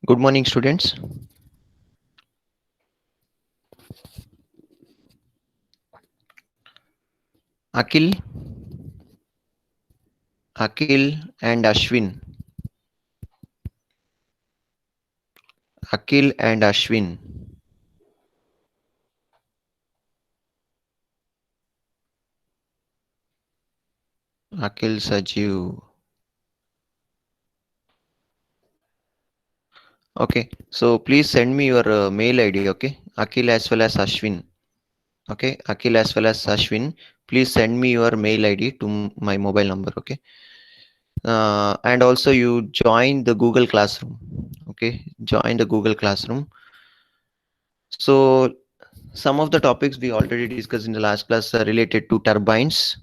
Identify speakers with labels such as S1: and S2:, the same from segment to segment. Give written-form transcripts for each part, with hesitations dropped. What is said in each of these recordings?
S1: Good morning, students. Akil, and Ashwin. Akil and Ashwin. Akil Sajiv. Okay, so please send me your mail ID. Okay, Akil as well as Ashwin. Okay, Akil as well as Ashwin. Please send me your mail ID to my mobile number. Okay, and also you join the Google Classroom. Okay, join the Google Classroom. So some of the topics we already discussed in the last class are related to turbines.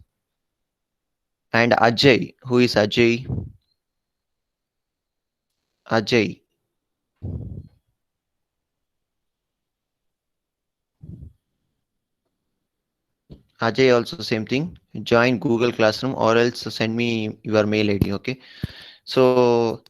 S1: And Ajay, who is Ajay? Ajay. Ajay also same thing. Join Google Classroom or else send me your mail ID. Okay. So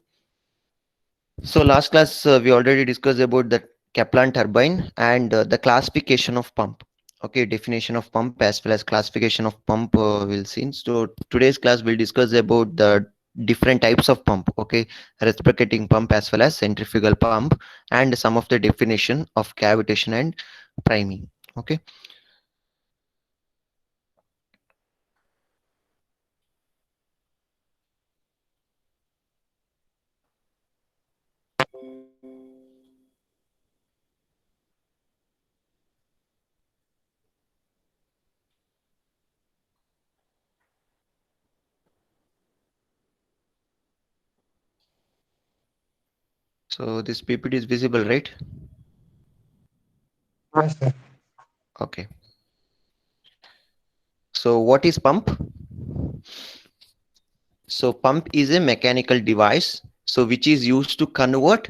S1: last class we already discussed about the Kaplan turbine and the classification of pump. Okay, definition of pump as well as classification of pump we'll see. So today's class will discuss about the different types of pump. Okay, reciprocating pump as well as centrifugal pump and some of the definition of cavitation and priming. Okay. So this PPT is visible, right?
S2: Yes, sir.
S1: Okay. So what is pump? So pump is a mechanical device. So which is used to convert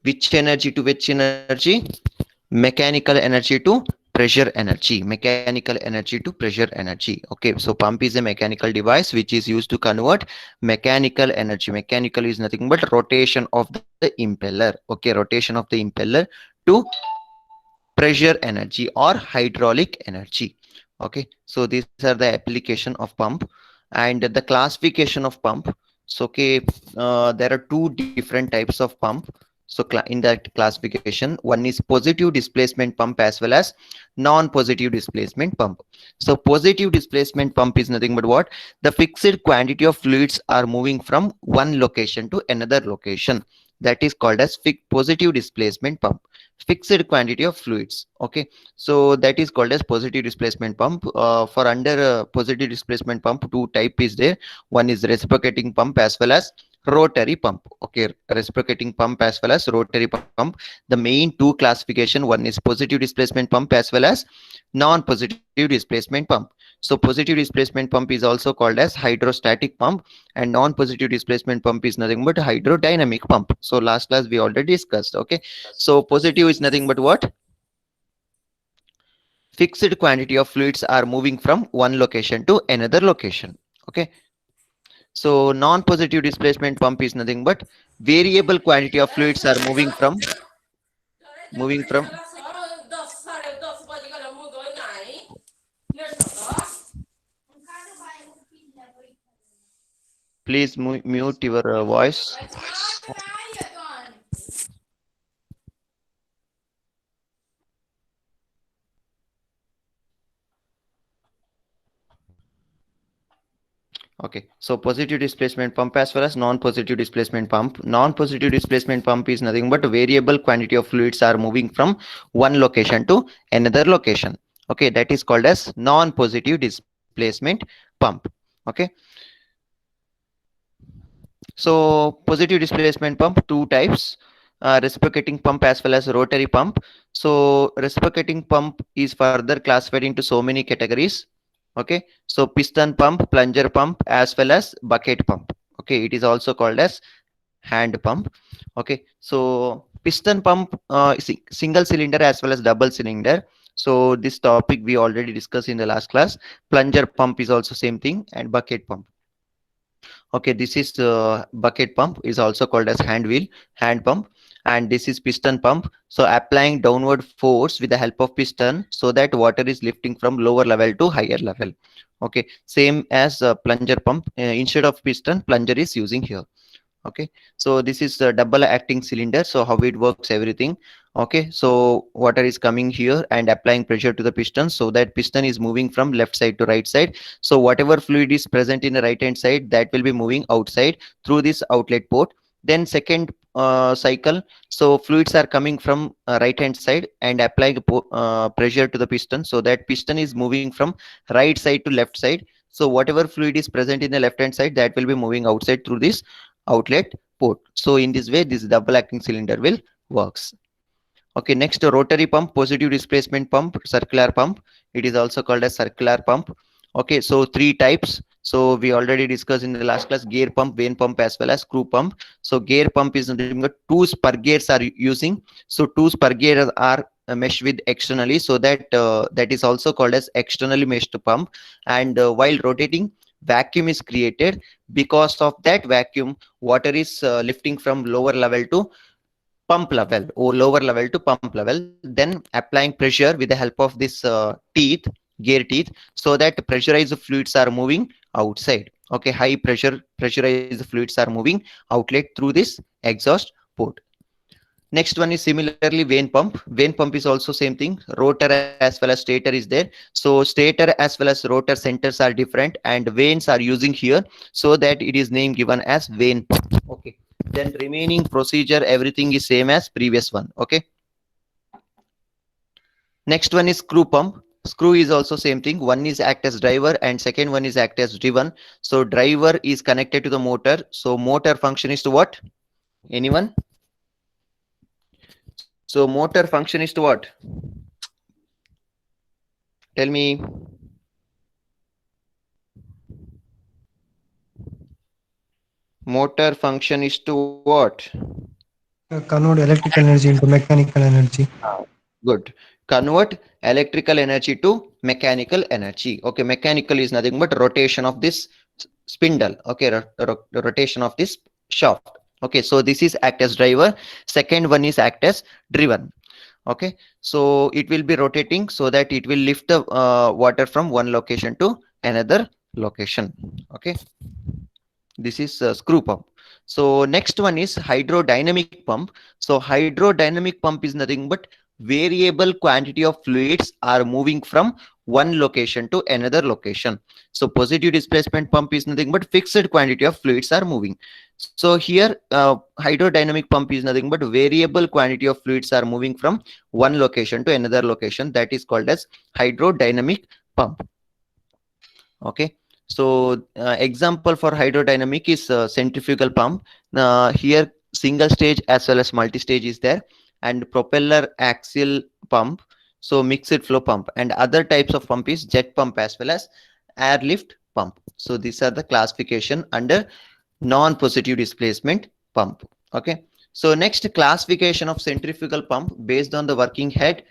S1: which energy to which energy? Mechanical energy to pressure energy. Mechanical energy to pressure energy. Okay. So pump is a mechanical device which is used to convert mechanical energy. Mechanical is nothing but rotation of the impeller. Okay. Rotation of the impeller to pressure energy or hydraulic energy. Okay, so these are the application of pump and the classification of pump. So okay, there are two different types of pump. So in that classification, one is positive displacement pump as well as non-positive displacement pump. So positive displacement pump is nothing but what? The fixed quantity of fluids are moving from one location to another location. That is called as positive displacement pump. Fixed quantity of fluids. Okay, so that is called as positive displacement pump. For under positive displacement pump, two type is there. One is reciprocating pump as well as rotary pump. Okay, reciprocating pump as well as rotary pump. The main two classification, one is positive displacement pump as well as non-positive displacement pump. So positive displacement pump is also called as hydrostatic pump, and non-positive displacement pump is nothing but hydrodynamic pump. So last class we already discussed. Okay, so positive is nothing but what? Fixed quantity of fluids are moving from one location to another location. Okay, so non-positive displacement pump is nothing but variable quantity of fluids are moving from. Please mute your voice. Okay, so positive displacement pump as well as non-positive displacement pump. Non-positive displacement pump is nothing but variable quantity of fluids are moving from one location to another location. Okay, that is called as non-positive displacement pump. Okay, so positive displacement pump, two types, reciprocating pump as well as rotary pump. So reciprocating pump is further classified into so many categories. Okay, so piston pump, plunger pump as well as bucket pump. Okay, it is also called as hand pump. Okay, so piston pump, single cylinder as well as double cylinder. So this topic we already discussed in the last class. Plunger pump is also same thing, and bucket pump. Okay, this is bucket pump is also called as hand pump, and this is piston pump. So applying downward force with the help of piston so that water is lifting from lower level to higher level. Okay, same as plunger pump. Instead of piston, plunger is using here. Okay, so this is a double acting cylinder. So how it works, everything. Okay, so water is coming here and applying pressure to the piston so that piston is moving from left side to right side. So whatever fluid is present in the right hand side, that will be moving outside through this outlet port. Then second cycle, so fluids are coming from right hand side and applying pressure to the piston so that piston is moving from right side to left side. So whatever fluid is present in the left hand side, that will be moving outside through this outlet port. So in this way, this double acting cylinder will works. Okay, next, rotary pump, positive displacement pump, circular pump. It is also called as circular pump. Okay, so three types. So we already discussed in the last class: gear pump, vane pump, as well as screw pump. So gear pump is nothing but two spur gears are using. So two spur gears are meshed with externally, so that that is also called as externally meshed pump. And while rotating, vacuum is created. Because of that vacuum, water is lifting from lower level to pump level, or lower level to pump level, then applying pressure with the help of this teeth, gear teeth, so that pressurized fluids are moving outside. Okay, high pressure pressurized fluids are moving outlet through this exhaust port. Next one is similarly vane pump. Vane pump is also same thing. Rotor as well as stator is there. So stator as well as rotor centers are different, and vanes are using here, so that it is name given as vane pump. Okay. Then remaining procedure, everything is same as previous one. Okay. Next one is screw pump. Screw is also same thing. One is act as driver and second one is act as driven. So driver is connected to the motor. So motor function is to what? Anyone? So motor function is to what? Tell me. Motor function is to what?
S2: Convert electrical energy into mechanical energy.
S1: Good. Convert electrical energy to mechanical energy. Okay, mechanical is nothing but rotation of this spindle. Okay, rotation of this shaft. Okay, so this is act as driver. Second one is act as driven. Okay, so it will be rotating so that it will lift the water from one location to another location. Okay, this is screw pump. So next one is hydrodynamic pump. So hydrodynamic pump is nothing but variable quantity of fluids are moving from one location to another location. So positive displacement pump is nothing but fixed quantity of fluids are moving. So here hydrodynamic pump is nothing but variable quantity of fluids are moving from one location to another location. That is called as hydrodynamic pump. Okay, so example for hydrodynamic is centrifugal pump. Here single stage as well as multi-stage is there, and propeller axial pump, so mixed flow pump, and other types of pump is jet pump as well as airlift pump. So these are the classification under non-positive displacement pump. Okay, so next, classification of centrifugal pump based on the working head.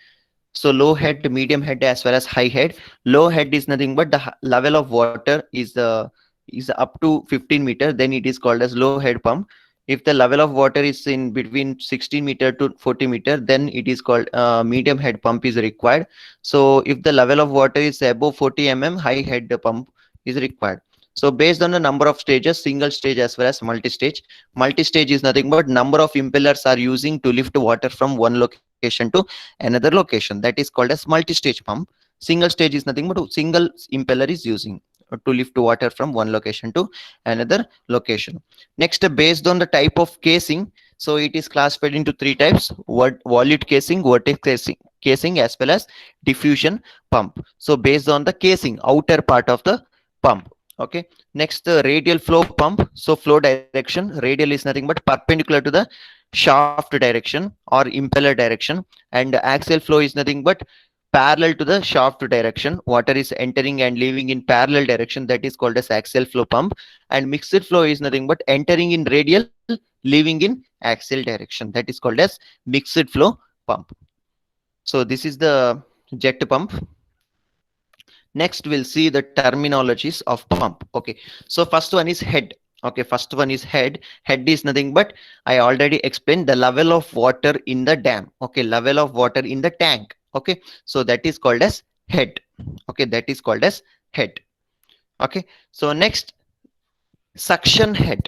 S1: So low head, medium head, as well as high head. Low head is nothing but the level of water is up to 15 meter, then it is called as low head pump. If the level of water is in between 16 meter to 40 meter, then it is called medium head pump is required. So if the level of water is above 40 mm, high head pump is required. So based on the number of stages, single stage as well as multi-stage. Multi-stage is nothing but number of impellers are using to lift water from one location to another location. That is called as multi-stage pump. Single stage is nothing but a single impeller is using to lift water from one location to another location. Next, based on the type of casing, so it is classified into three types: volute casing, vortex casing, as well as diffusion pump. So based on the casing, outer part of the pump. Okay, next, the radial flow pump. So flow direction, radial is nothing but perpendicular to the shaft direction or impeller direction, and axial flow is nothing but parallel to the shaft direction. Water is entering and leaving in parallel direction, that is called as axial flow pump. And mixed flow is nothing but entering in radial, leaving in axial direction, that is called as mixed flow pump. So this is the jet pump. Next, we'll see the terminologies of pump. Okay, so first one is head. Okay, first one is head. Head is nothing but, I already explained, the level of water in the dam. Okay, level of water in the tank. Okay, so that is called as head. Okay, that is called as head. Okay, so next, suction head.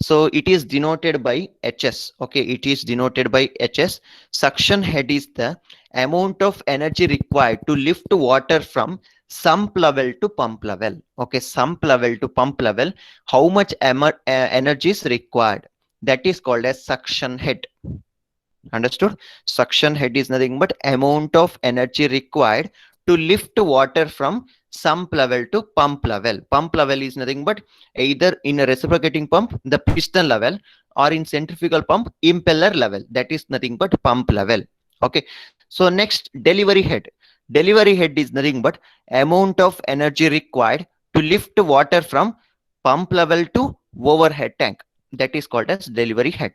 S1: So it is denoted by HS. Okay, it is denoted by HS. Suction head is the amount of energy required to lift water from sump level to pump level. Okay, sump level to pump level, how much energy is required, that is called as suction head. Understood? Suction head is nothing but amount of energy required to lift water from sump level to pump level. Pump level is nothing but either in a reciprocating pump, the piston level, or in centrifugal pump, impeller level. That is nothing but pump level. Okay. So next, delivery head. Delivery head is nothing but amount of energy required to lift water from pump level to overhead tank. That is called as delivery head.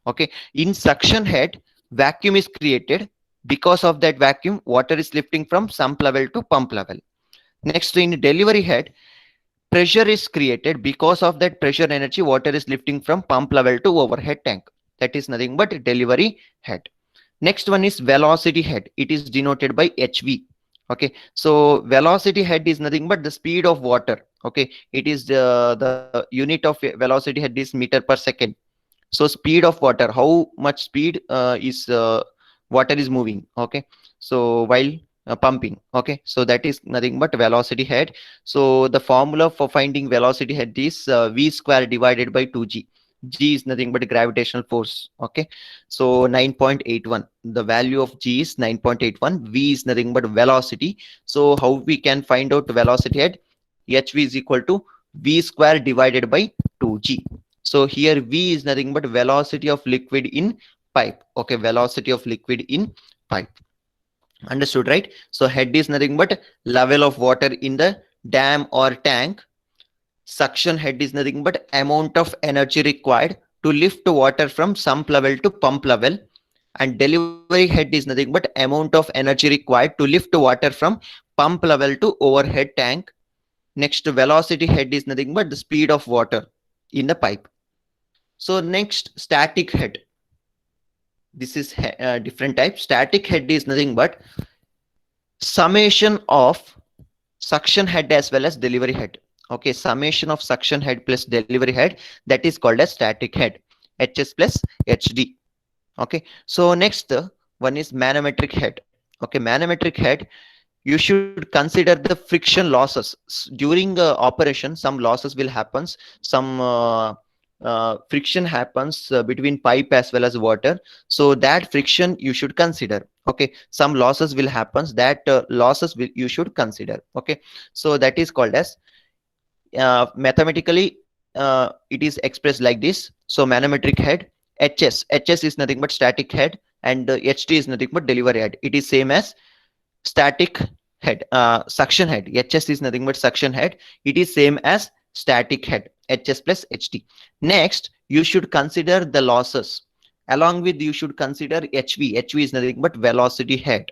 S1: Okay, in suction head, vacuum is created. Because of that vacuum, water is lifting from sump level to pump level. Next, in delivery head, pressure is created. Because of that pressure energy, water is lifting from pump level to overhead tank. That is nothing but delivery head. Next one is velocity head. It is denoted by HV. Okay, so velocity head is nothing but the speed of water. Okay, it is the unit of velocity head is meter per second. So speed of water, how much speed is water is moving. Okay, so while pumping. Okay, so that is nothing but velocity head. So the formula for finding velocity head is v square divided by 2g. G is nothing but gravitational force. Okay, so 9.81, the value of G is 9.81. V is nothing but velocity. So how we can find out velocity head? Hv is equal to v square divided by 2g. So here V is nothing but velocity of liquid in pipe. Okay, velocity of liquid in pipe. Understood, right? So head is nothing but level of water in the dam or tank. Suction head is nothing but amount of energy required to lift water from sump level to pump level. And delivery head is nothing but amount of energy required to lift water from pump level to overhead tank. Next, velocity head is nothing but the speed of water in the pipe. So next, static head. This is different type. Static head is nothing but summation of suction head as well as delivery head. Okay, summation of suction head plus delivery head, that is called as static head. HS plus HD. Okay, so next one is manometric head. Okay, manometric head, you should consider the friction losses during operation. Some losses will happen. Some friction happens between pipe as well as water. So that friction you should consider. Okay, some losses will happen. That losses will you should consider. Okay, so that is called as mathematically it is expressed like this. So manometric head, HS is nothing but static head, and HT is nothing but delivery head. It is same as static head, suction head. HS is nothing but suction head. It is same as static head, HS plus HT. Next, you should consider the losses. Along with, you should consider HV. HV is nothing but velocity head.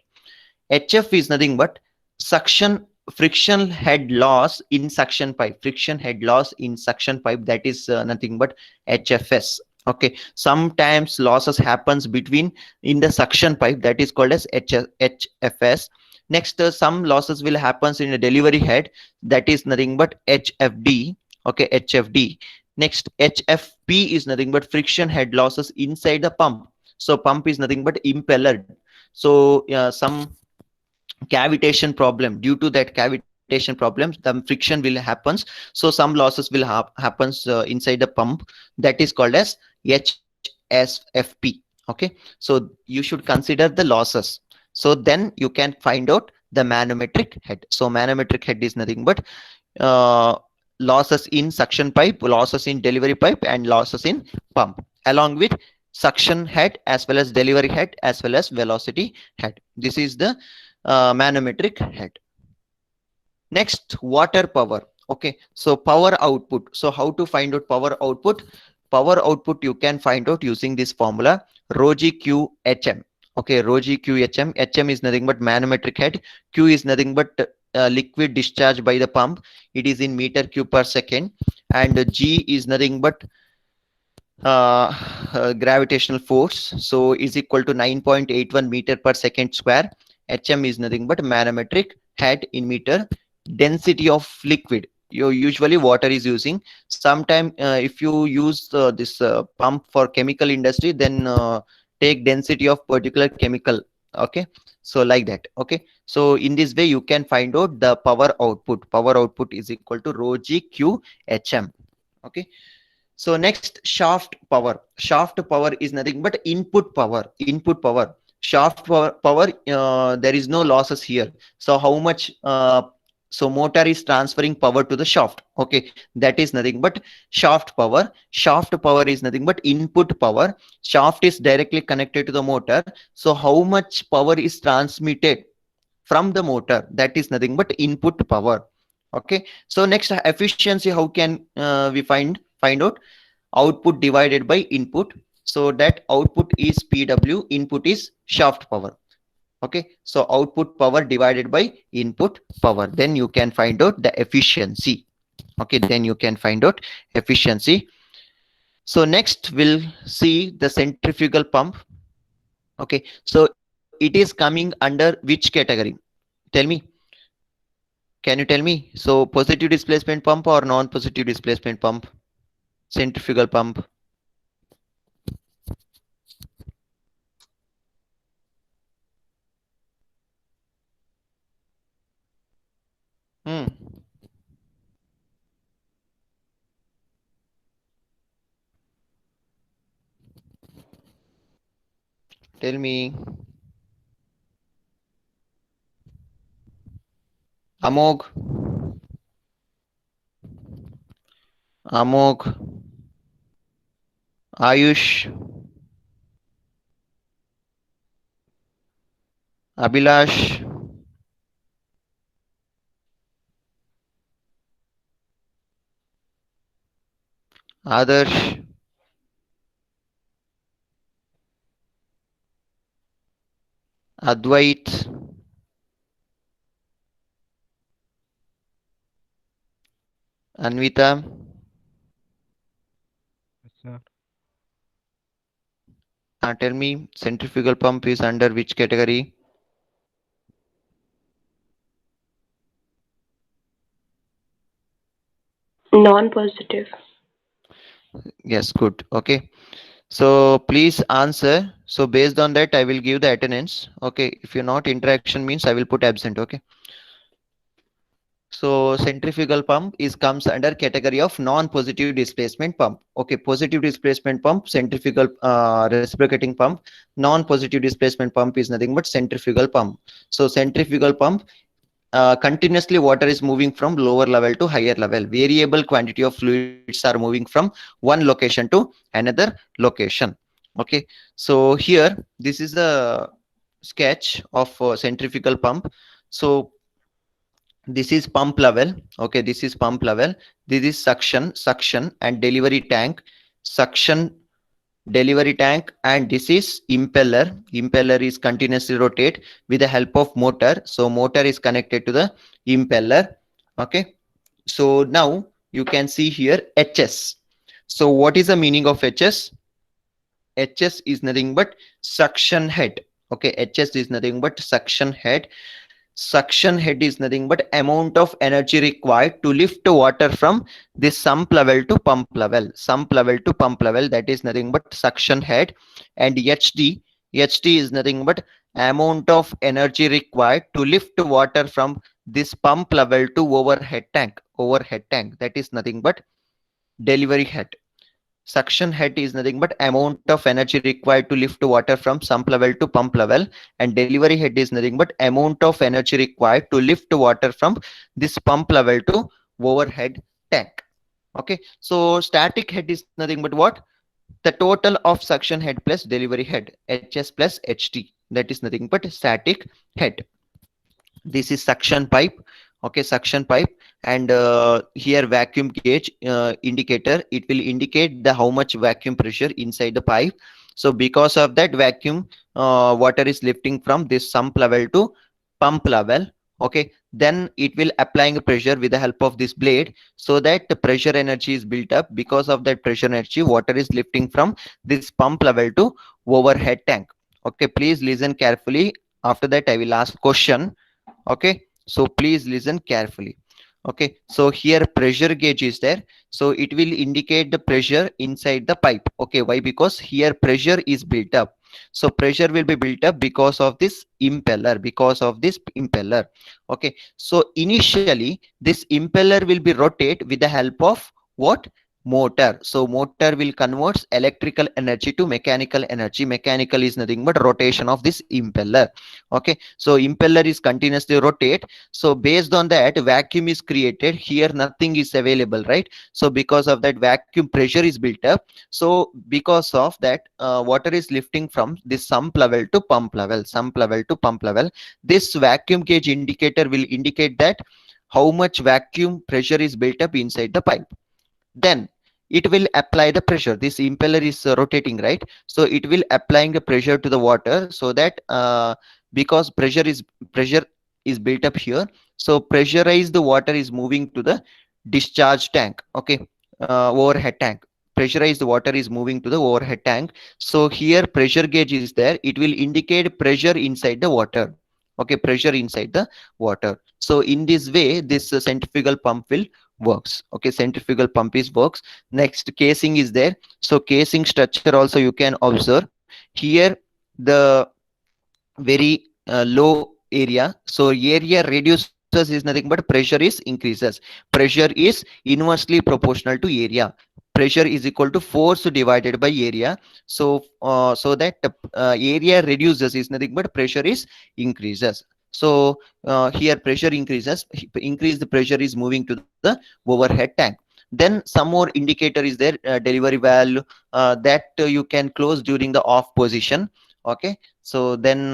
S1: HF is nothing but suction friction head loss in suction pipe. Friction head loss in suction pipe, that is nothing but HFS. Okay, sometimes losses happens between in the suction pipe, that is called as HFS. Next, some losses will happens in a delivery head, that is nothing but HFD. Okay, HFD. Next, HFP is nothing but friction head losses inside the pump. So pump is nothing but impeller. So some cavitation problem, due to that cavitation problems, the friction will happens. So some losses will happens inside the pump, that is called as HSFP. Okay, so you should consider the losses. So then you can find out the manometric head. So manometric head is nothing but losses in suction pipe, losses in delivery pipe, and losses in pump, along with suction head as well as delivery head as well as velocity head. This is the manometric head. Next, water power. Okay, so power output. So how to find out power output? Power output you can find out using this formula, rho g q hm. Okay, rho g q hm. Hm is nothing but manometric head. Q is nothing but liquid discharge by the pump. It is in meter cube per second. and G is nothing but gravitational force, so is equal to 9.81 meter per second square. HM is nothing but manometric head in meter. Density of liquid, you usually water is using. Sometime if you use this pump for chemical industry, then take density of particular chemical. Okay, so like that. Okay, so in this way you can find out the power output. Power output is equal to rho G Q HM. Okay, so next, shaft power. Shaft power is nothing but input power. Input power. Shaft power, there is no losses here. So how much? So motor is transferring power to the shaft. Okay, that is nothing but shaft power. Shaft power is nothing but input power. Shaft is directly connected to the motor. So how much power is transmitted from the motor? That is nothing but input power. Okay, so next, efficiency. How can we find out? Output divided by input, so that output is PW, input is shaft power. Okay, so output power divided by input power, then you can find out the efficiency. Okay, then you can find out efficiency. So next we'll see the centrifugal pump. Okay, so it is coming under which category? Tell me, can you tell me? So positive displacement pump or non-positive displacement pump? Centrifugal pump. Hmm. Tell me. Amog. Amog. Ayush. Abhilash. Adarsh. Advait. Anvita.
S2: Yes, sir.
S1: Tell me, centrifugal pump is under which category?
S3: Non-positive.
S1: Yes, good. Okay. So please answer. So based on that, I will give the attendance. Okay. If you're not interaction means I will put absent. Okay. So centrifugal pump is comes under category of non-positive displacement pump. Okay, positive displacement pump, centrifugal reciprocating pump. Non-positive displacement pump is nothing but centrifugal pump. So centrifugal pump, continuously water is moving from lower level to higher level. Variable quantity of fluids are moving from one location to another location. Okay, so here this is a sketch of centrifugal pump. So this is pump level. Okay, this is pump level. This is suction and delivery tank. Suction, delivery tank, and this is impeller. Impeller is continuously rotate with the help of motor. So motor is connected to the impeller. Okay, so now you can see here HS. So what is the meaning of HS? HS is nothing but suction head. Okay, HS is nothing but suction head. Suction head is nothing but amount of energy required to lift water from this sump level to pump level. Sump level to pump level, that is nothing but suction head. And HD is nothing but amount of energy required to lift water from this pump level to overhead tank. Overhead tank, that is nothing but delivery head. Suction head is nothing but amount of energy required to lift water from sump level to pump level, and delivery head is nothing but amount of energy required to lift water from this pump level to overhead tank. Okay, so static head is nothing but what? The total of suction head plus delivery head, HS plus HT, that is nothing but static head. This is suction pipe. Okay, suction pipe. And here vacuum gauge indicator, it will indicate the how much vacuum pressure inside the pipe. So because of that vacuum, water is lifting from this sump level to pump level. Okay, then it will applying a pressure with the help of this blade, so that the pressure energy is built up. Because of that pressure energy, water is lifting from this pump level to overhead tank. Okay, please listen carefully. After that I will ask question. Okay, so please listen carefully. Okay, so here pressure gauge is there, so it will indicate the pressure inside the pipe. Okay, why? Because here pressure is built up, so pressure will be built up because of this impeller, okay. So initially this impeller will be rotate with the help of what? Motor. So motor will converts electrical energy to mechanical energy. Mechanical is nothing but rotation of this impeller. Okay, so impeller is continuously rotate, so based on that vacuum is created. Here nothing is available, right? So because of that vacuum pressure is built up. So because of that water is lifting from this sump level to pump level, this vacuum gauge indicator will indicate that how much vacuum pressure is built up inside the pipe. Then it will apply the pressure. This impeller is rotating, right? So it will applying the pressure to the water, so that because pressure is built up here, so pressurized the water is moving to the discharge tank. Okay, overhead tank. Pressurized water is moving to the overhead tank. So here pressure gauge is there, it will indicate pressure inside the water. Okay, pressure inside the water. So in this way this centrifugal pump will works. Okay, centrifugal pump is works. Next, casing is there. So casing structure also you can observe here. The very low area, so area reduces is nothing but pressure is increases. Pressure is inversely proportional to area. Pressure is equal to force divided by area. So so that area reduces is nothing but pressure is increases. So here pressure increases, increase the pressure is moving to the overhead tank. Then some more indicator is there, delivery valve, that you can close during the off position. Okay, so then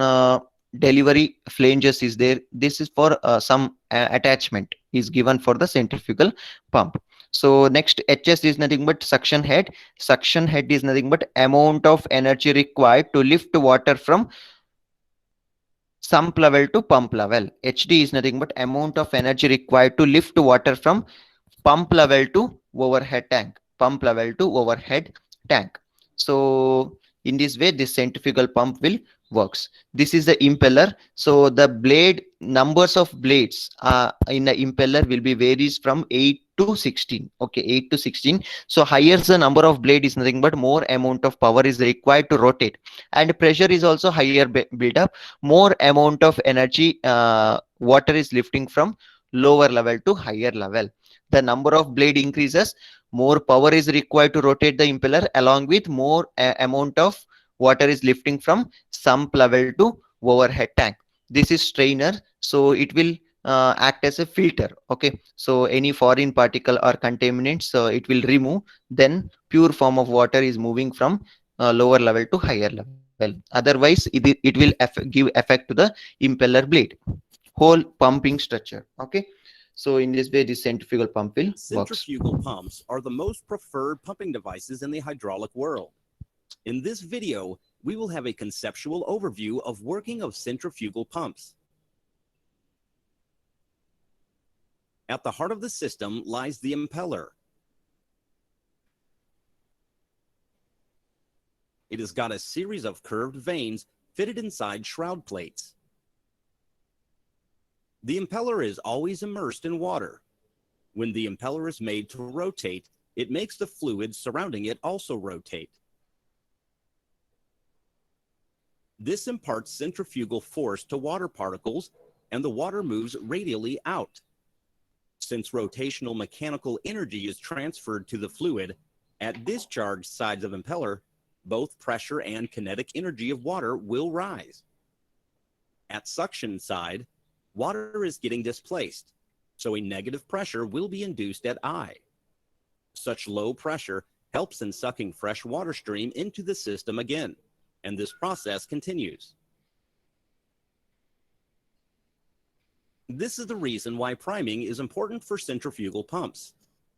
S1: delivery flanges is there. This is for some attachment is given for the centrifugal pump. So next, HS is nothing but suction head. Suction head is nothing but amount of energy required to lift water from sump level to pump level. HD is nothing but amount of energy required to lift water from pump level to overhead tank. So in this way this centrifugal pump will works. This is the impeller. So the blade, numbers of blades in the impeller will be varies from 8 to 16. Okay, 8 to 16. So higher the number of blade is nothing but more amount of power is required to rotate, and pressure is also higher build up, more amount of energy water is lifting from lower level to higher level. The number of blade increases, more power is required to rotate the impeller, along with more amount of water is lifting from sump level to overhead tank. This is strainer, so it will act as a filter. Okay, so any foreign particle or contaminants, so it will remove. Then pure form of water is moving from lower level to higher level. Otherwise it will give effect to the impeller blade, whole pumping structure. Okay, so in this way this centrifugal pump will works.
S4: Centrifugal pumps are the most preferred pumping devices in the hydraulic world. In this video, we will have a conceptual overview of working of centrifugal pumps. At the heart of the system lies the impeller. It has got a series of curved vanes fitted inside shroud plates. The impeller is always immersed in water. When the impeller is made to rotate, it makes the fluid surrounding it also rotate. This imparts centrifugal force to water particles, and the water moves radially out. Since rotational mechanical energy is transferred to the fluid, at discharge sides of impeller, both pressure and kinetic energy of water will rise. At suction side, water is getting displaced, so a negative pressure will be induced at I. Such low pressure helps in sucking fresh water stream into the system again, and this process continues. This is the reason why priming is important for centrifugal pumps.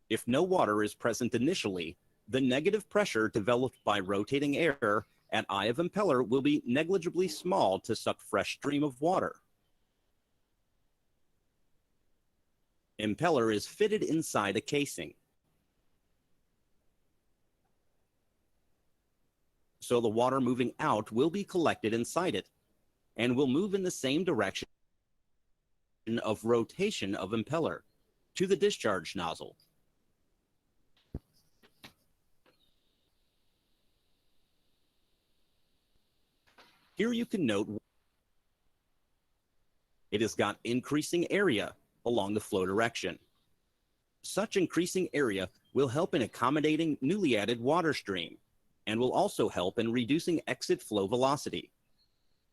S4: If no water is present initially, the negative pressure developed by rotating air at I of impeller will be negligibly small to suck fresh stream of water. Impeller is fitted inside a casing. So the water moving out will be collected inside it and will move in the same direction of rotation of impeller to the discharge nozzle. Here you can note it has got increasing area along the flow direction. Such increasing area will help in accommodating newly added water stream and will also help in reducing exit flow velocity.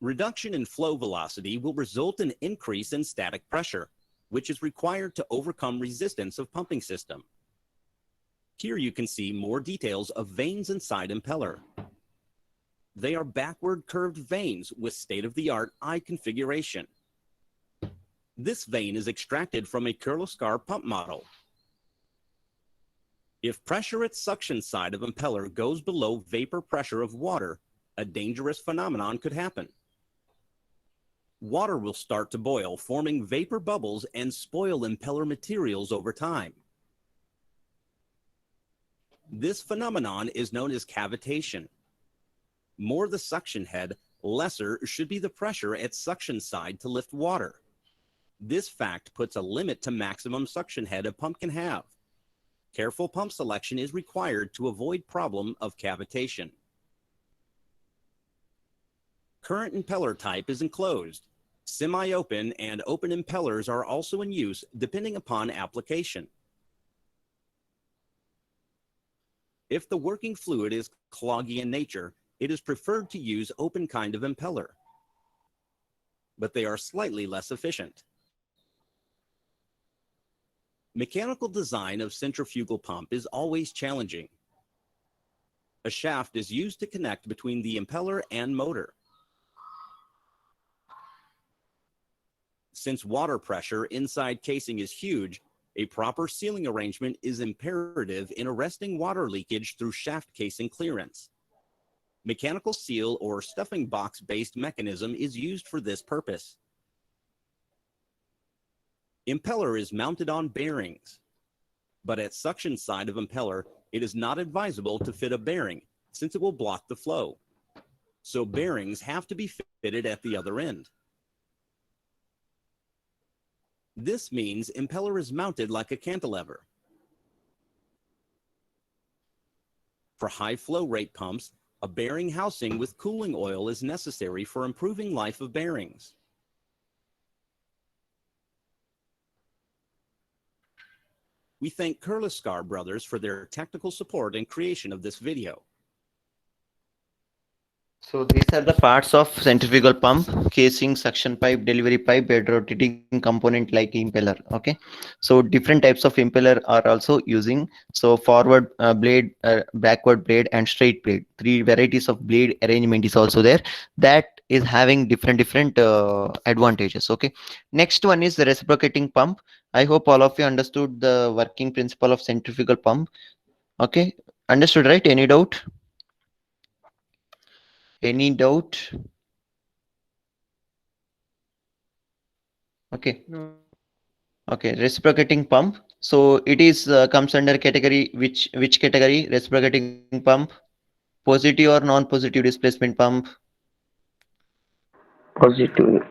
S4: Reduction in flow velocity will result in increase in static pressure, which is required to overcome resistance of pumping system. Here you can see more details of vanes inside impeller. They are backward curved vanes with state-of-the-art eye configuration. This vane is extracted from a Kirloskar pump model. If pressure at suction side of impeller goes below vapor pressure of water, a dangerous phenomenon could happen. Water will start to boil, forming vapor bubbles and spoil impeller materials over time. This phenomenon is known as cavitation. More the suction head, lesser should be the pressure at suction side to lift water. This fact puts a limit to maximum suction head a pump can have. Careful pump selection is required to avoid problem of cavitation. Current impeller type is enclosed. Semi-open and open impellers are also in use depending upon application. If the working fluid is cloggy in nature, it is preferred to use open kind of impeller, but they are slightly less efficient. Mechanical design of centrifugal pump is always challenging. A shaft is used to connect between the impeller and motor. Since water pressure inside casing is huge, a proper sealing arrangement is imperative in arresting water leakage through shaft casing clearance. Mechanical seal or stuffing box-based mechanism is used for this purpose. Impeller is mounted on bearings, but at suction side of impeller, it is not advisable to fit a bearing since it will block the flow. So bearings have to be fitted at the other end. This means impeller is mounted like a cantilever. For high flow rate pumps, a bearing housing with cooling oil is necessary for improving life of bearings. We thank Kirloskar Brothers for their technical support and creation of this video.
S1: So these are the parts of centrifugal pump: casing, suction pipe, delivery pipe, bed rotating component like impeller. Okay, so different types of impeller are also using. So forward blade, backward blade, and straight blade. 3 varieties of blade arrangement is also there. That is having different advantages. Okay, next one is the reciprocating pump. I hope all of you understood the working principle of centrifugal pump. Okay, understood, right? Any doubt? Any doubt? Okay.
S2: No.
S1: Okay, reciprocating pump. So it is comes under category which category? Reciprocating pump, positive or non-positive displacement pump?
S3: Positive.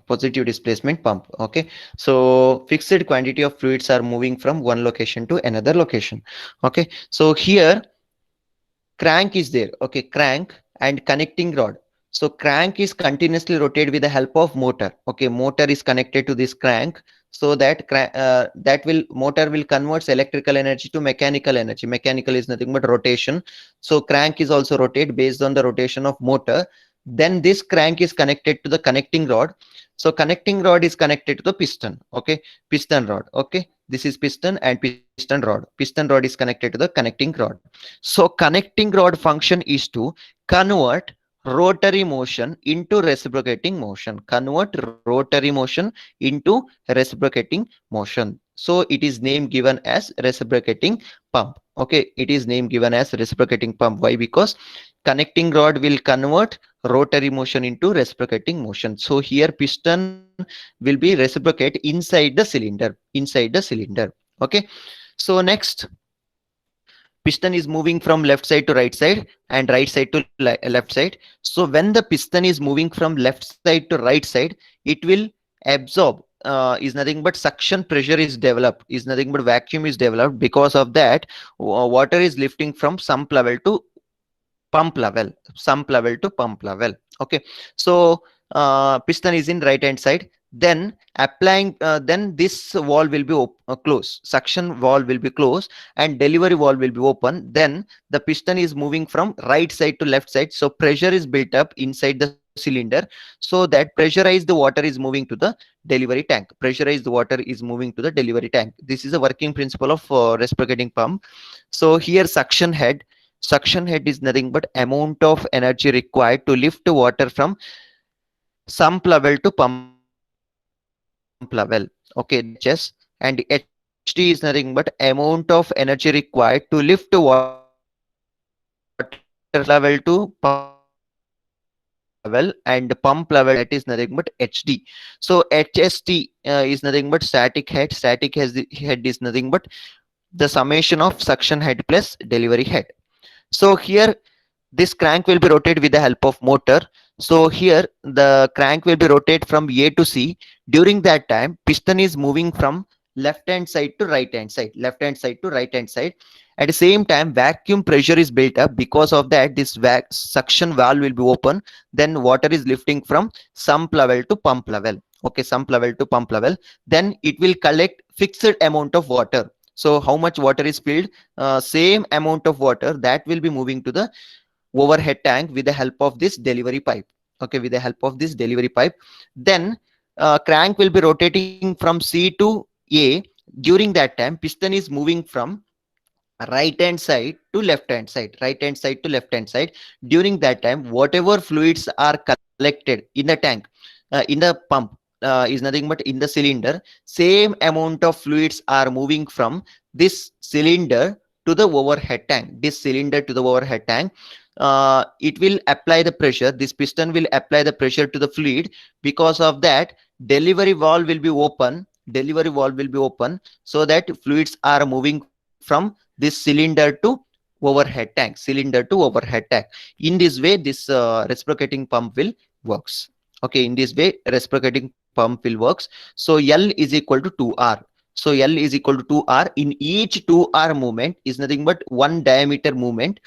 S1: Positive displacement pump. Okay, so fixed quantity of fluids are moving from one location to another location. Okay, so here crank is there. Okay, crank and connecting rod. So crank is continuously rotated with the help of motor. Okay, motor is connected to this crank, so that motor will convert electrical energy to mechanical energy. Mechanical is nothing but rotation. So crank is also rotate based on the rotation of motor. Then this crank is connected to the connecting rod. So connecting rod is connected to the piston. Okay, piston rod. Okay, this is piston and piston rod. Piston rod is connected to the connecting rod. So connecting rod function is to convert rotary motion into reciprocating motion. Convert rotary motion into reciprocating motion. So it is name given as reciprocating pump. Okay, it is name given as reciprocating pump. Why? Because connecting rod will convert rotary motion into reciprocating motion. So here piston will be reciprocate inside the cylinder. Okay. So next, piston is moving from left side to right side and right side to left side. So when the piston is moving from left side to right side, it will absorb, is nothing but suction pressure is developed, is nothing but vacuum is developed. Because of that, water is lifting from sump level to pump level. Okay. So piston is in right hand side, then applying, then this valve will be closed, suction valve will be closed and delivery valve will be open. Then the piston is moving from right side to left side, so pressure is built up inside the cylinder, so that pressurized water is moving to the delivery tank. Pressurized water is moving to the delivery tank. This is a working principle of reciprocating pump. So here suction head is nothing but amount of energy required to lift water from sump level to pump level. Okay, that is H, and HD is nothing but amount of energy required to lift water from sump level to pump level, and pump level, that is nothing but HD. So HST is nothing but static head. Static head is nothing but the summation of suction head plus delivery head. So here this crank will be rotated with the help of motor. So here the crank will be rotated from A to C. During that time, piston is moving from left hand side to right hand side, left hand side to right hand side. At the same time, vacuum pressure is built up. Because of that, this suction valve will be open. Then water is lifting from sump level to pump level. Okay, sump level to pump level. Then it will collect fixed amount of water. So how much water is filled? Same amount of water that will be moving to the overhead tank with the help of this delivery pipe. Okay, with the help of this delivery pipe. Then crank will be rotating from C to A. During that time, piston is moving from right hand side to left hand side, right hand side to left hand side. During that time, whatever fluids are collected in the tank, in the pump, is nothing but in the cylinder, same amount of fluids are moving from this cylinder to the overhead tank. This cylinder to the overhead tank, it will apply the pressure. This piston will apply the pressure to the fluid. Because of that, delivery valve will be open. Delivery valve will be open, so that fluids are moving from this cylinder to overhead tank, cylinder to overhead tank. In this way, this reciprocating pump will works. Okay, in this way reciprocating pump will works. So L is equal to 2R. So L is equal to 2R. In each 2R movement is nothing but one diameter movement.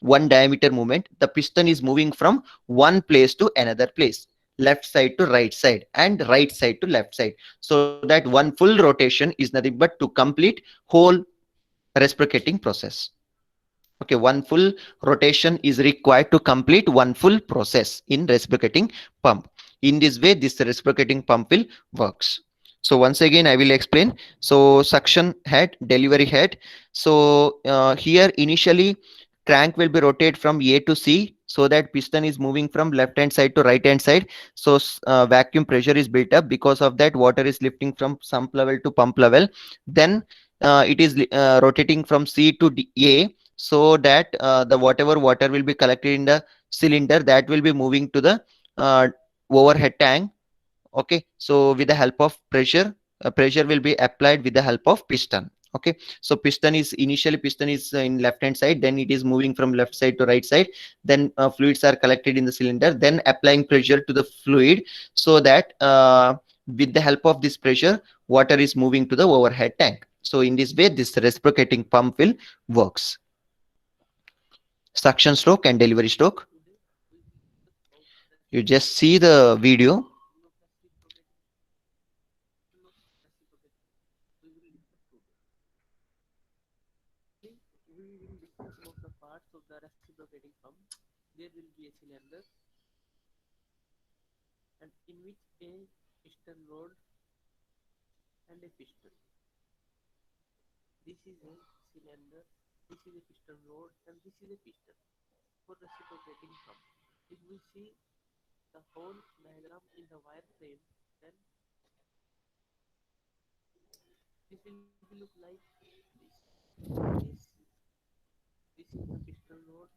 S1: The piston is moving from one place to another place, left side to right side and right side to left side. So that one full rotation is nothing but to complete whole reciprocating process. Okay, one full rotation is required to complete one full process in reciprocating pump. In this way, this reciprocating pump will works. So once again, I will explain. So suction head, delivery head. So here initially crank will be rotated from A to C, so that piston is moving from left hand side to right hand side. So vacuum pressure is built up. Because of that, water is lifting from sump level to pump level. Then it is rotating from C to A, so that the whatever water will be collected in the cylinder, that will be moving to the uh, overhead tank. Okay, so with the help of pressure, pressure will be applied with the help of piston. Okay, so piston is in left hand side, then it is moving from left side to right side. Then fluids are collected in the cylinder, then applying pressure to the fluid, so that with the help of this pressure, water is moving to the overhead tank. So in this way, this reciprocating pump will works. Suction stroke and delivery stroke. You just see the video.
S5: We will discuss about the parts of the reciprocating pump. There will be a cylinder, and in which a piston rod and a piston. This is a cylinder, this is a piston rod, and this is a piston for reciprocating pump. If we see the whole diagram in the wireframe, then this will look like this. This is the piston rod,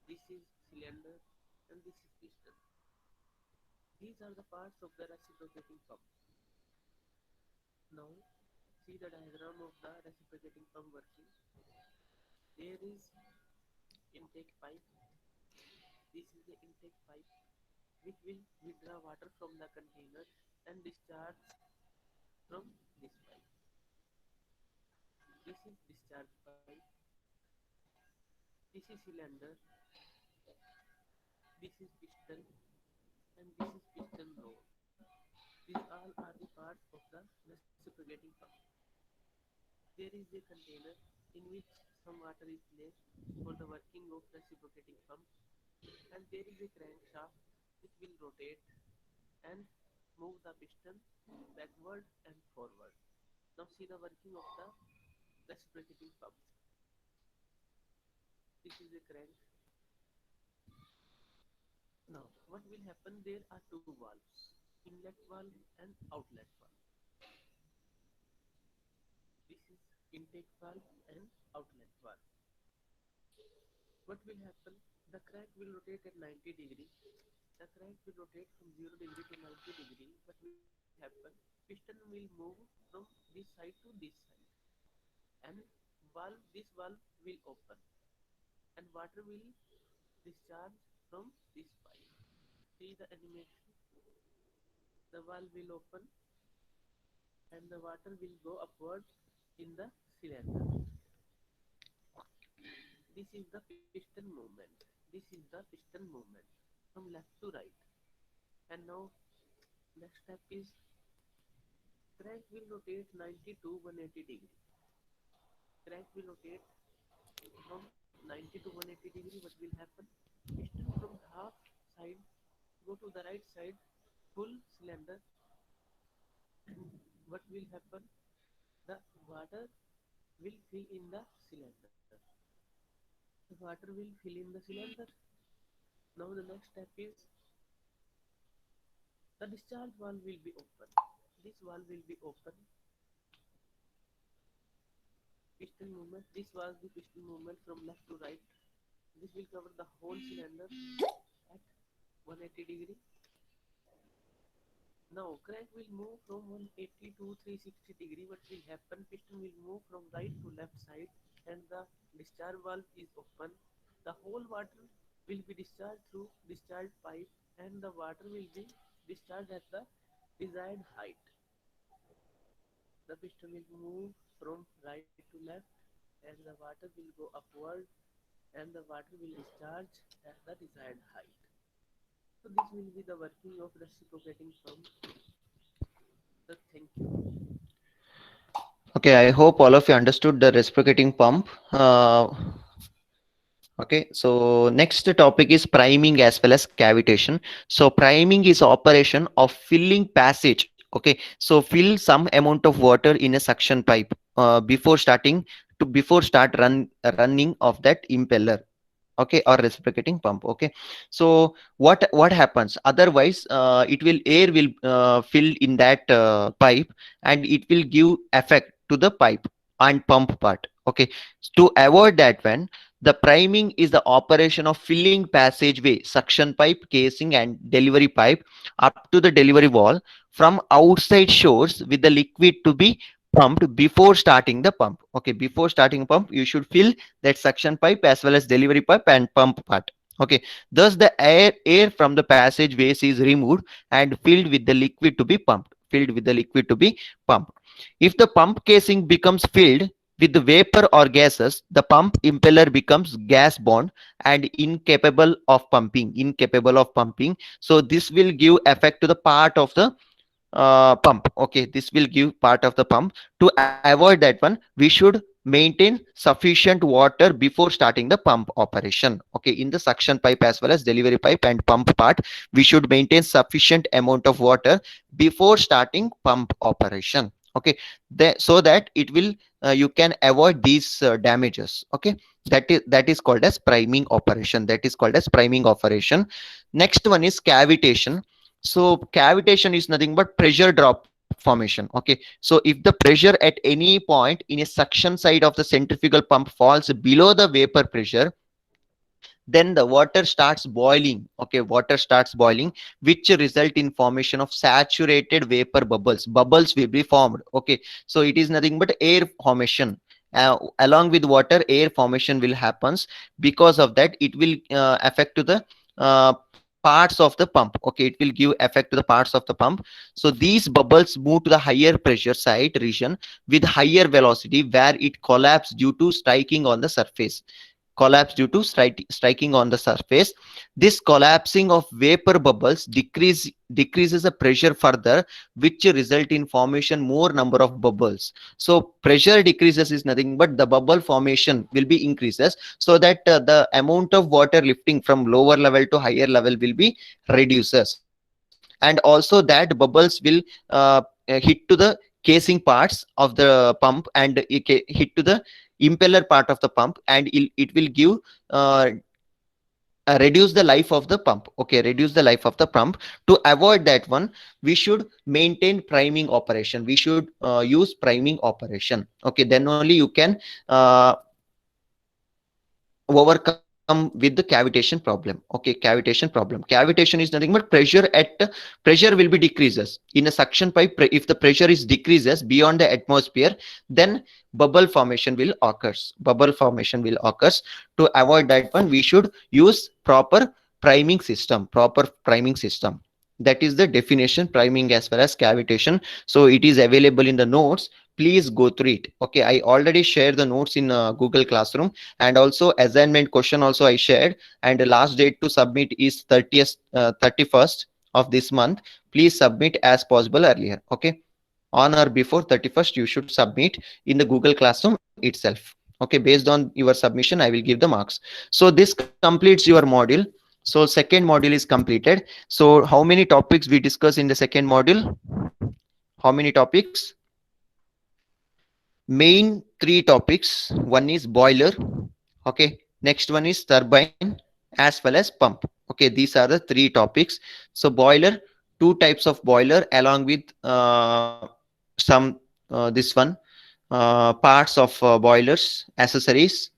S5: this is cylinder, and this is piston. These are the parts of the reciprocating pump. Now, see the diagram of the reciprocating pump working. There is intake pipe. This is the intake pipe which will withdraw water from the container and discharge from this pipe. This is discharge pipe. This is cylinder. This is piston and this is piston rod. These all are the parts of the reciprocating pump. There is a container in which some water is placed for the working of reciprocating pump, and there is a crankshaft which will rotate and move the piston backward and forward. Now see the working of the reciprocating pump. This is a crank. Now what will happen? There are two valves, inlet valve and outlet valve. This is intake valve and outlet valve. What will happen? The crank will rotate at 90 degree. The crank will rotate from 0 degree to 90 degree. What will happen? Piston will move from this side to this side, and this valve will open, and water will discharge from this pipe. See the animation. The valve will open, and the water will go upward in the cylinder. This is the piston movement. This is the piston movement from left to right. And now next step is crank will rotate 90 to 180 degree. Crank will rotate from 90 to 180 degree. What will happen? Piston from half side go to the right side, full cylinder. What will happen? The water will fill in the cylinder. The water will fill in the cylinder. Now the next step is the discharge valve will be open. This valve will be open. Piston movement. This was the piston movement from left to right. This will cover the whole cylinder at 180 degree. Now crank will move from 180 to 360 degree. What will happen? Piston will move from right to left side, and the discharge valve is open. The whole water will be discharged through discharge pipe, and the water will be discharged at the desired height. The piston will move from right to left, and the water will go upward, and the water will discharge at the desired height. So this will be the working of reciprocating pump. So thank you.
S1: Okay, I hope all of you understood the reciprocating pump. Okay, so next topic is priming as well as cavitation. So priming is operation of filling passage. Okay, so fill some amount of water in a suction pipe before start running of that impeller. Okay, or reciprocating pump. Okay, so what happens? Otherwise air will fill in that pipe, and it will give effect to the pipe and pump part. Okay, to avoid that one, the priming is the operation of filling passageway, suction pipe, casing and delivery pipe up to the delivery wall from outside shores with the liquid to be pumped before starting the pump. Okay, before starting pump you should fill that suction pipe as well as delivery pipe and pump part. Okay, thus the air from the passageways is removed and filled with the liquid to be pumped. If the pump casing becomes filled with the vapor or gases, the pump impeller becomes gas bound and incapable of pumping. So this will give effect to the part of the pump. Okay, this will give part of the pump. To avoid that one, we should maintain sufficient water before starting the pump operation. Okay, in the suction pipe as well as delivery pipe and pump part, we should maintain sufficient amount of water before starting pump operation. Okay, so that it will you can avoid these damages. Okay, that is called as priming operation. Next one is cavitation. So cavitation is nothing but pressure drop formation. Okay, so if the pressure at any point in a suction side of the centrifugal pump falls below the vapor pressure, then the water starts boiling. Okay, water starts boiling, which result in formation of saturated vapor bubbles. Bubbles will be formed. Okay, so it is nothing but air formation. Along with water, air formation will happens. Because of that, it will affect to the parts of the pump. Okay, it will give effect to the parts of the pump. So these bubbles move to the higher pressure side region with higher velocity, where it collapse due to striking on the surface. Collapse due to striking on the surface. This collapsing of vapor bubbles decreases the pressure further, which result in formation more number of bubbles. So pressure decreases is nothing but the bubble formation will be increases, so that the amount of water lifting from lower level to higher level will be reduces. And also that bubbles will hit to the casing parts of the pump, and hit to the impeller part of the pump, and it will give uh, reduce the life of the pump. Okay, reduce the life of the pump. To avoid that one, we should maintain priming operation. We should use priming operation. Okay, then only you can overcome with the cavitation problem. Okay, cavitation problem. Cavitation is nothing but pressure will be decreases in a suction pipe. If the pressure is decreases beyond the atmosphere, then bubble formation will occurs. Bubble formation will occurs. To avoid that one, we should use proper priming system. Proper priming system. That is the definition, priming as well as cavitation. So it is available in the notes. Please go through it. Okay, I already shared the notes in Google Classroom, and also assignment question also I shared, and the last date to submit is 31st of this month. Please submit as possible earlier. Okay, on or before 31st you should submit in the Google Classroom itself. Okay, based on your submission I will give the marks. So this completes your module. So second module is completed. So how many topics we discuss in the second module? How many topics? Main three topics. One is boiler. Okay, next one is turbine as well as pump. Okay, these are the three topics. So boiler, two types of boiler, along with some this one parts of boilers, accessories.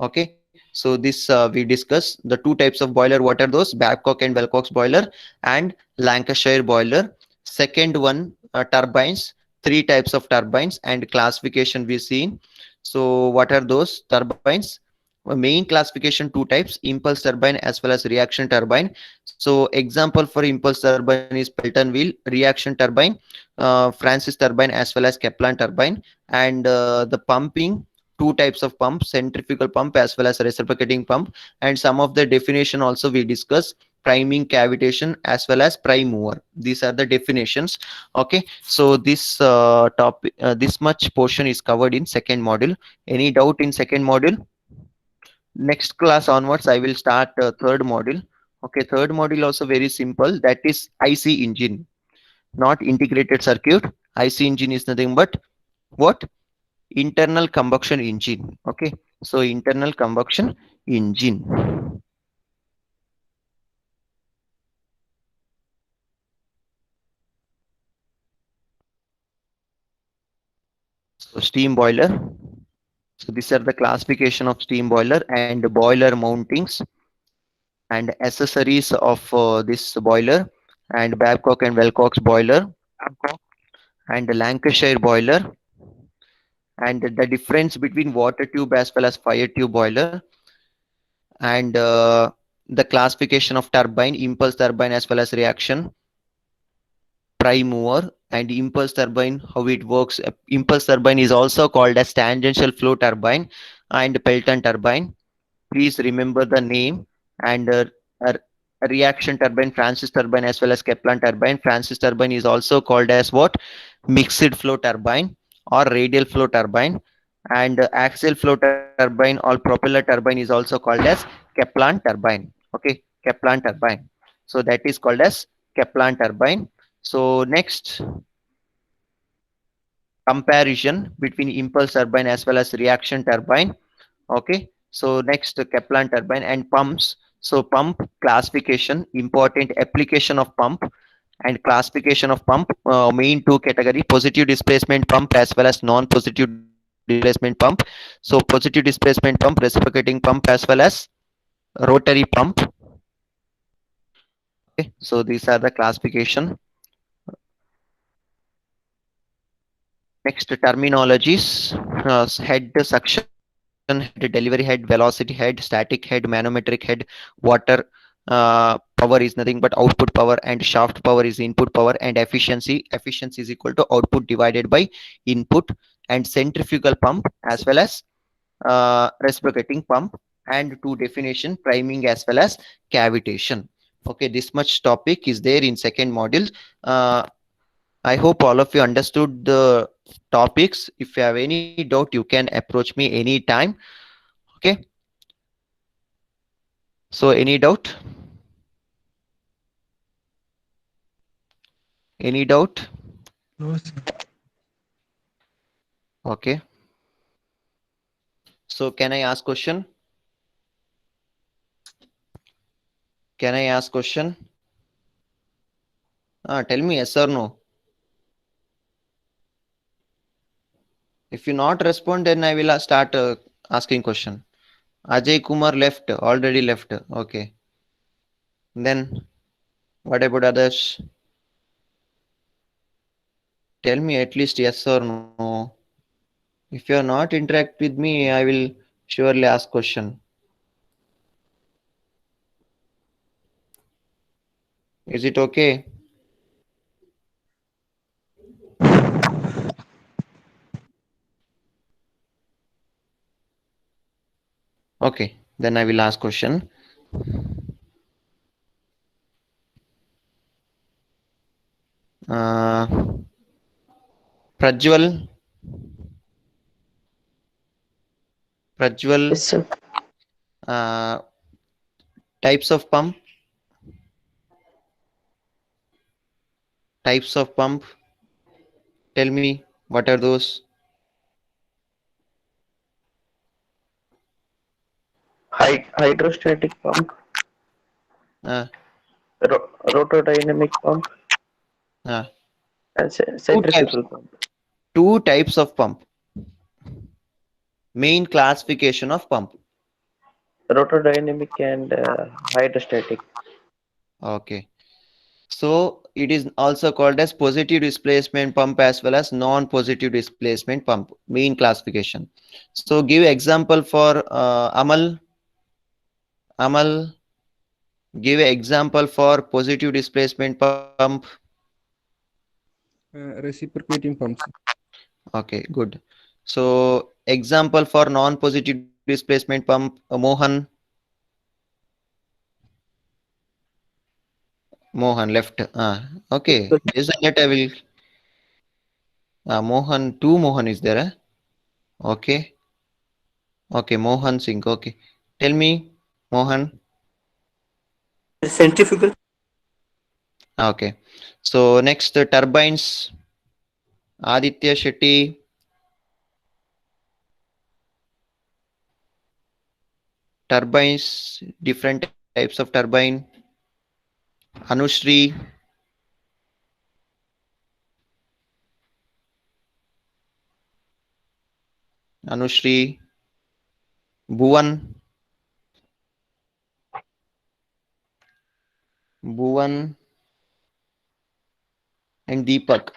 S1: Okay, so this we discuss the two types of boiler. What are those? Babcock and Wilcox boiler and Lancashire boiler. Second one, turbines, three types of turbines and classification we seen. So what are those turbines? Main classification, two types: impulse turbine as well as reaction turbine. So example for impulse turbine is Pelton wheel, reaction turbine Francis turbine as well as Kaplan turbine. And the pumping, two types of pump: centrifugal pump as well as reciprocating pump. And some of the definition also we discuss: priming, cavitation as well as prime mover. These are the definitions. Okay, so this topic, this much portion is covered in second module. Any doubt in second module? Next class onwards I will start third module. Okay, third module also very simple. That is IC engine, not integrated circuit. IC engine is nothing but what? Internal combustion engine. Okay, so internal combustion engine. So steam boiler. So these are the classification of steam boiler and boiler mountings and accessories of this boiler, and Babcock and Wilcox boiler and Lancashire boiler, and the difference between water tube as well as fire tube boiler, and the classification of turbine, impulse turbine as well as reaction, prime mover, and impulse turbine, how it works. Impulse turbine is also called as tangential flow turbine and Pelton turbine. Please remember the name. And a reaction turbine, Francis turbine as well as Kaplan turbine. Francis turbine is also called as what? Mixed flow turbine or radial flow turbine. And axial flow turbine or propeller turbine is also called as Kaplan turbine. Okay, Kaplan turbine. So that is called as Kaplan turbine. So next, comparison between impulse turbine as well as reaction turbine. Okay, so next, Kaplan turbine and pumps. So pump classification, important application of pump and classification of pump, main two category: positive displacement pump as well as non-positive displacement pump. So positive displacement pump, reciprocating pump as well as rotary pump. Okay, so these are the classification. Next terminologies, head, suction head, delivery head, velocity head, static head, manometric head, water power is nothing but output power, and shaft power is input power, and efficiency is equal to output divided by input, and centrifugal pump as well as reciprocating pump, and to definition priming as well as cavitation. Okay, this much topic is there in second module. I hope all of you understood the topics. If you have any doubt, you can approach me anytime. Okay. So any doubt? Any doubt?
S2: No, sir.
S1: Okay. So can I ask question? Can I ask question? Tell me yes or no. If you not respond, then I will start asking question. Ajay Kumar left, already left. Okay. Then what about others? Tell me at least yes or no. If you are not interact with me, I will surely ask question. Is it okay? Okay, then I will ask question. Prajwal,
S3: Yes, sir.
S1: uh, types of pump, types of pump. Tell me what are those?
S3: Hydrostatic pump,
S1: Uh,
S3: rotodynamic pump,
S1: uh,
S3: and
S1: two types,
S3: centrifugal pump.
S1: two types of pump. Main classification of pump.
S3: Rotodynamic and hydrostatic.
S1: Okay. So it is also called as positive displacement pump as well as non-positive displacement pump. Main classification. So give example for Amal. Amal, give an example for positive displacement pump.
S6: Reciprocating pumps.
S1: Okay, good. So example for non-positive displacement pump, Mohan. Mohan left. Okay. Based on that, I will. Mohan, two Mohan is there. Okay. Okay, Mohan Singh. Okay. Tell me, Mohan.
S3: Centrifugal.
S1: Okay. So next, turbines. Aditya Shetty. Turbines, different types of turbine. Anushri. Anushri. Bhuvan. Bhuvan and Deepak.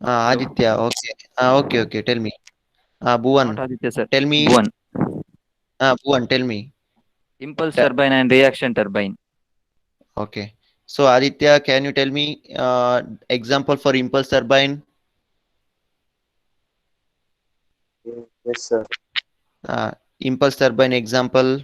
S1: Aditya. Okay. Okay. Okay. Tell me. Bhuvan.
S7: Not Aditya, sir.
S1: Tell me.
S7: One.
S1: Bhuvan, tell me.
S7: Impulse
S1: Tu-
S7: turbine and reaction turbine.
S1: Okay. So Aditya, can you tell me example for impulse turbine?
S3: Yes, sir.
S1: Impulse turbine example.